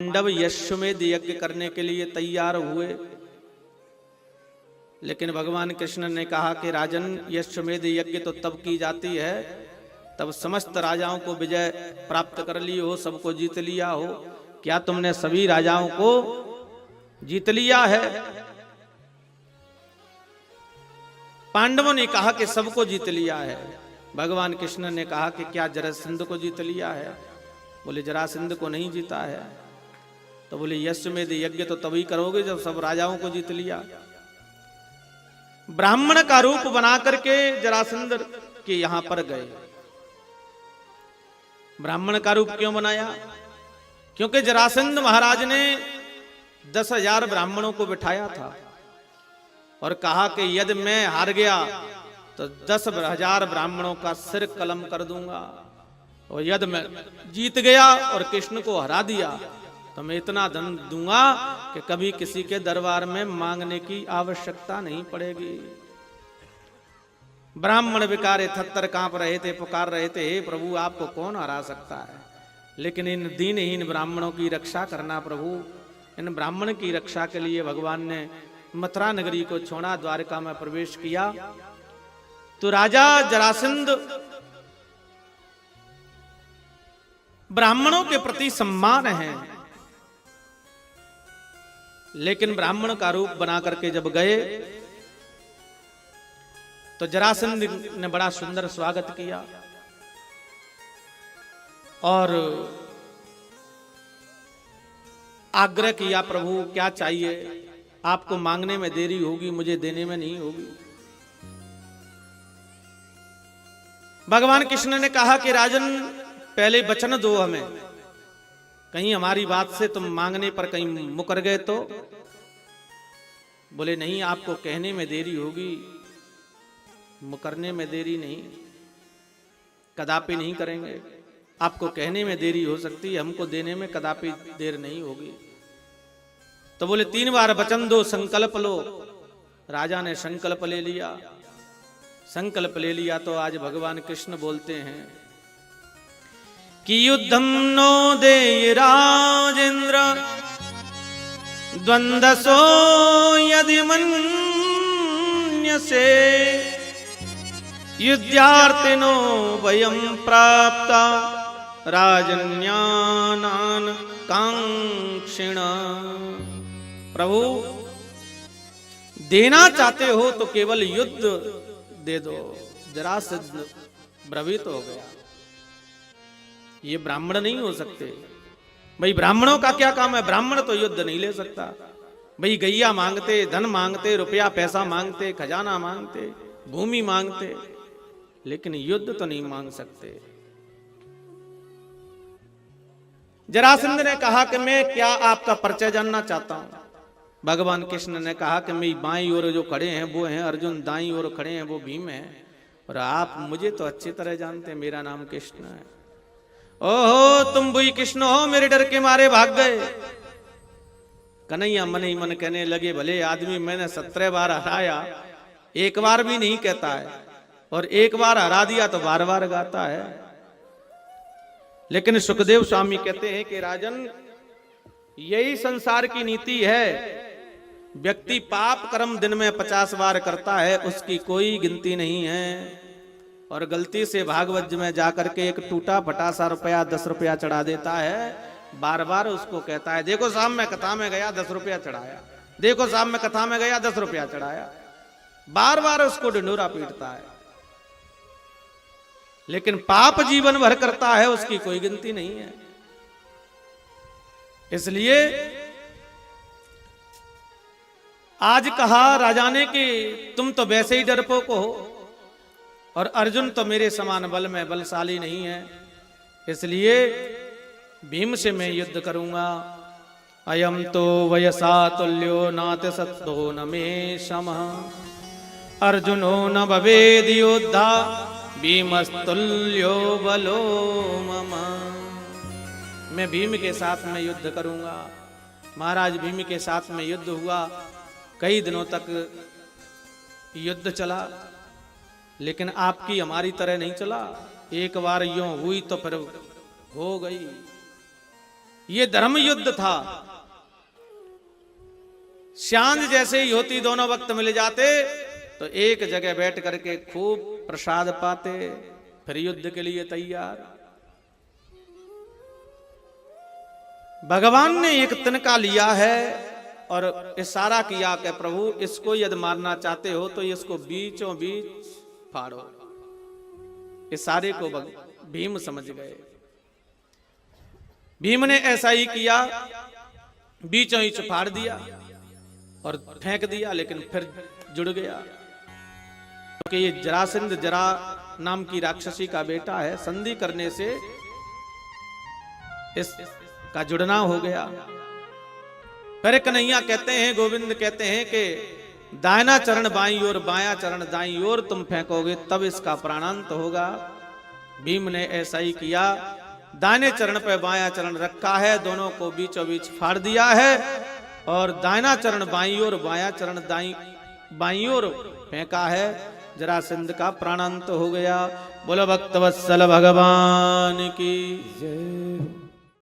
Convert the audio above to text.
पांडव यश्वमेध यज्ञ करने के लिए तैयार हुए, लेकिन भगवान कृष्ण ने कहा कि राजन, यश्वमेध यज्ञ तो तब की जाती है तब समस्त राजाओं को विजय प्राप्त कर ली हो, सबको जीत लिया हो। क्या तुमने सभी राजाओं को जीत लिया है? पांडवों ने कहा कि सबको जीत लिया है। भगवान कृष्ण ने कहा कि क्या जरासंध को जीत लिया है? बोले जरासंध को नहीं जीता है। तो बोले यश्वमेध यज्ञ तो तभी करोगे जब सब राजाओं को जीत लिया। ब्राह्मण का रूप बना करके जरासंध के यहां पर गए। ब्राह्मण का रूप क्यों बनाया? क्योंकि जरासंध महाराज ने 10,000 ब्राह्मणों को बिठाया था और कहा कि यदि मैं हार गया तो 10,000 ब्राह्मणों का सिर कलम कर दूंगा, और यदि मैं जीत गया और कृष्ण को हरा दिया तो मैं इतना धन दूंगा कि कभी किसी के दरबार में मांगने की आवश्यकता नहीं पड़ेगी। ब्राह्मण बेचारे थत्तर कांप रहे थे, पुकार रहे थे, हे प्रभु आपको कौन हरा सकता है। लेकिन इन दीनहीन ब्राह्मणों की रक्षा करना प्रभु, इन ब्राह्मण की रक्षा के लिए भगवान ने मथुरा नगरी को छोड़ा, द्वारका में प्रवेश किया। तो राजा जरासंध ब्राह्मणों के प्रति सम्मान है, लेकिन ब्राह्मण का रूप बना करके जब गए तो जरासंध ने बड़ा सुंदर स्वागत किया और आग्रह किया, प्रभु क्या चाहिए? आपको मांगने में देरी होगी, मुझे देने में नहीं होगी। भगवान कृष्ण ने कहा कि राजन पहले वचन दो हमें, कहीं हमारी बात से तुम मांगने पर कहीं मुकर गए तो। बोले नहीं, आपको कहने में देरी होगी, मुकरने में देरी नहीं, कदापि नहीं करेंगे। आपको कहने में देरी हो सकती है, हमको देने में कदापि देर नहीं होगी। तो बोले 3 बार वचन दो, संकल्प लो। राजा ने संकल्प ले लिया। संकल्प ले लिया तो आज भगवान कृष्ण बोलते हैं कि युद्धम नो दे राजेंद्र द्वंद्वसो यदि मन्यसे युद्धार्थिनो वयं प्राप्ता राजन्यानान कांक्षिण। प्रभु देना चाहते हो तो केवल युद्ध दे दो। जरासंध भ्रमित हो गया, ये ब्राह्मण नहीं हो सकते। भाई ब्राह्मणों का क्या काम है? ब्राह्मण तो युद्ध नहीं ले सकता। भाई गैया मांगते, धन मांगते, रुपया पैसा मांगते, खजाना मांगते, भूमि मांगते, लेकिन युद्ध तो नहीं मांग सकते। जरासंध ने कहा कि मैं क्या आपका परिचय जानना चाहता हूं। भगवान कृष्ण ने कहा कि मेरी बाईं ओर जो खड़े हैं वो हैं अर्जुन, दाईं ओर खड़े हैं वो भीम हैं, और आप मुझे तो अच्छी तरह जानते हैं, मेरा नाम कृष्ण है। ओहो, तुम वही कृष्ण हो, मेरे डर के मारे भाग गए। कन्हैया मन ही मन कहने लगे, भले आदमी, मैंने 17 बार हराया, एक बार भी नहीं कहता है, और एक बार हरा दिया तो बार बार गाता है। लेकिन सुखदेव स्वामी कहते हैं कि राजन, यही संसार की नीति है। व्यक्ति पाप कर्म दिन में 50 बार करता है, उसकी कोई गिनती नहीं है। और गलती से भागवत में जाकर के एक टूटा फटा सा रुपया 10 रुपया चढ़ा देता है, बार बार उसको कहता है, देखो शाम में कथा में गया 10 रुपया चढ़ाया, देखो शाम में कथा में गया 10 रुपया चढ़ाया, बार बार उसको ढिंढोरा पीटता है। लेकिन पाप जीवन भर करता है, उसकी कोई गिनती नहीं है। इसलिए आज कहा राजा ने कि तुम तो वैसे ही डरपोक हो, और अर्जुन तो मेरे समान बल में बलशाली नहीं है, इसलिए भीम से मैं युद्ध करूंगा। अयम तो वयसा तुल्यो नाति सत्तो न मे समः अर्जुनो न भवेद योद्धा भीमस्तुल्यो बलो मम। मैं भीम के साथ में युद्ध करूंगा। महाराज भीम के साथ में युद्ध हुआ, कई दिनों तक युद्ध चला, लेकिन आपकी हमारी तरह नहीं चला। एक बार यूं हुई तो फिर हो गई। ये धर्म युद्ध था। सांझ जैसे ही होती दोनों वक्त मिल जाते तो एक जगह बैठ करके खूब प्रसाद पाते, फिर युद्ध के लिए तैयार। भगवान ने एक तिनका लिया है और इशारा किया कि प्रभु इसको यदि मारना चाहते हो तो इसको बीचों बीच फाड़ो। इशारे को भीम समझ गए। भीम ने ऐसा ही किया, बीचों बीच फाड़ दिया और फेंक दिया, लेकिन फिर जुड़ गया क्योंकि ये जरासंध जरा नाम की राक्षसी का बेटा है। संधि करने से इसका जुड़ना हो गया। फिर कन्हैया कहते हैं, गोविंद कहते हैं कि दाहिना चरण बाईं ओर, बायां चरण दाईं ओर तुम फेंकोगे तब इसका प्राणांत होगा। भीम ने ऐसा ही किया, दाहिने चरण पर बायां चरण रखा है, दोनों को बीचों बीच फाड़ दिया है और दाहिना चरण बाईं ओर, बायां चरण बाईं ओर फेंका है। जरासंध का प्राणांत हो गया। बोलो भक्तवत्सल भगवान की जय।